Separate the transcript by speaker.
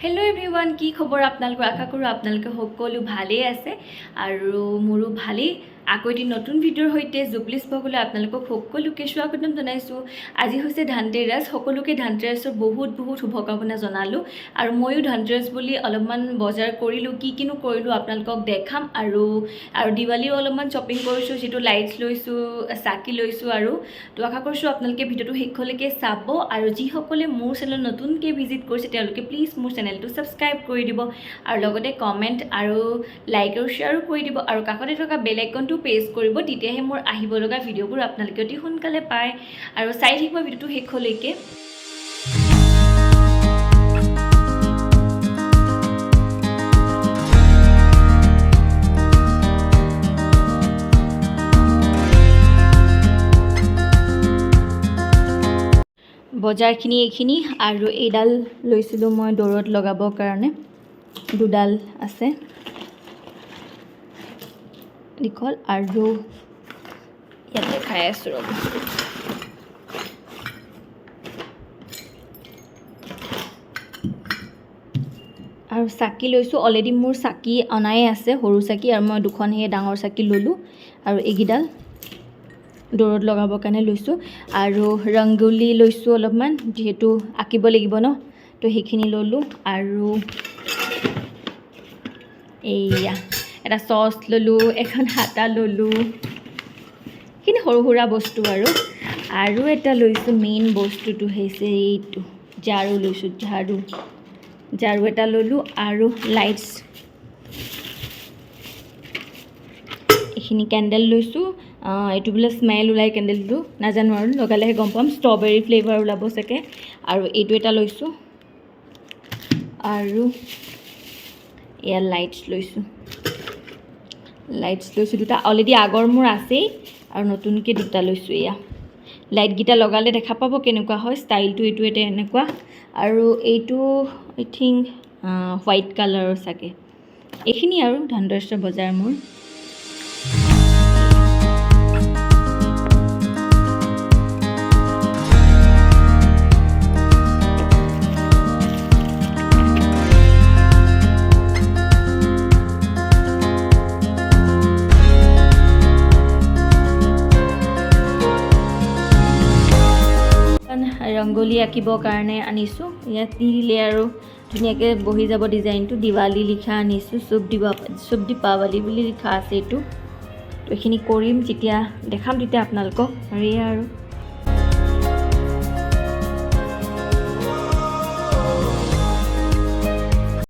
Speaker 1: Hello everyone की खबर आपनालोक आशा करूँ आपनालोके सकलो भाले आछे आरो मोरो भाले आको एटी नतुन भिडिओर सहिते जुबलिस भगले आपनालोকক सकलोके स्वागतम जनाइছোঁ। আজি হৈছে ধানতেৰাছ, সকলোকে ধানতেৰাছৰ বহুত শুভকামনা জনালোঁ আৰু ময়ো ধানতেৰাছ বুলি অলপমান বজাৰ কৰিলোঁ, কিনো কৰিলোঁ আপোনালোকক দেখাম আৰু দিৱালীও অলপমান শ্বপিং কৰিছোঁ, যেটো লাইটছ লৈছোঁ, চাকি লৈছোঁ আৰু তো আশা কৰিছোঁ আপোনালোকে ভিডিওটো শেষলৈকে চাব আৰু যিসকলে মোৰ চেনেল নতুনকে ভিজিট কৰিছে তেওঁলোকে প্লিজ মোৰ চেনেলটো সাবস্ক্ৰাইব কৰি দিব আৰু লগতে কমেন্ট আৰু লাইক আৰু শ্বেয়াৰ কৰি দিব আৰু কাষতে থকা বেল আইকনটো প্ৰেছ কৰিব, তেতিয়াহে মোৰ আহিব লগা ভিডিওবোৰ আপোনালোকে অতি সোনকালে পায় আৰু চাই থাকিব ভিডিওটো শেষলৈকে। বজাৰখিনি এইখিনি আৰু এইডাল লৈছিলোঁ মই দৰত লগাবৰ কাৰণে, দুডাল আছে দীঘল আৰু ইয়াত দেখাই আছোঁ ৰ'ব। আৰু চাকি লৈছোঁ, অলৰেডি মোৰ চাকি অনাই আছে, সৰু চাকি, আৰু মই দুখন সেই ডাঙৰ চাকি ল'লোঁ আৰু এইকেইডাল দৰত লগাবৰ কাৰণে লৈছোঁ আৰু ৰংগোলী লৈছোঁ অলপমান, যিহেতু আঁকিব লাগিব ন, তো সেইখিনি ল'লোঁ আৰু এইয়া এটা চচ ল'লোঁ, এখন হাতা ল'লোঁ, সেইখিনি সৰু সুৰা বস্তু আৰু এটা লৈছোঁ, মেইন বস্তুটো হৈছে এইটো ঝাৰু লৈছোঁ, ঝাৰু এটা ল'লোঁ আৰু লাইটছ, এইখিনি কেণ্ডেল লৈছোঁ। এইটো বোলে স্মেল ওলাই কেণ্ডেলটো, নাজানো আৰু লগালেহে গম পাম, ষ্ট্ৰবেৰী ফ্লেভাৰ ওলাব চাগে। আৰু এইটো এটা লৈছোঁ আৰু এয়া লাইটছ লৈছোঁ দুটা, অলৰেডি আগৰ মোৰ আছেই আৰু নতুনকৈ দুটা লৈছোঁ। এয়া লাইটকেইটা লগালে দেখা পাব কেনেকুৱা হয়, ষ্টাইলটো এইটো এটা এনেকুৱা আৰু এইটো আই থিংক হোৱাইট কালাৰৰ চাগে। এইখিনি আৰু ধানতেৰাছৰ বজাৰ মোৰ। ৰংগোলী আঁকিবৰ কাৰণে আনিছোঁ, ইয়াত দি দিলে আৰু ধুনীয়াকৈ বহি যাব ডিজাইনটো। দিৱালী লিখা আনিছোঁ, শুভ দীপাৱলী বুলি লিখা আছে এইটো। তো এইখিনি কৰিম, যেতিয়া দেখাম তেতিয়া আপোনালোকক। আৰু এয়া আৰু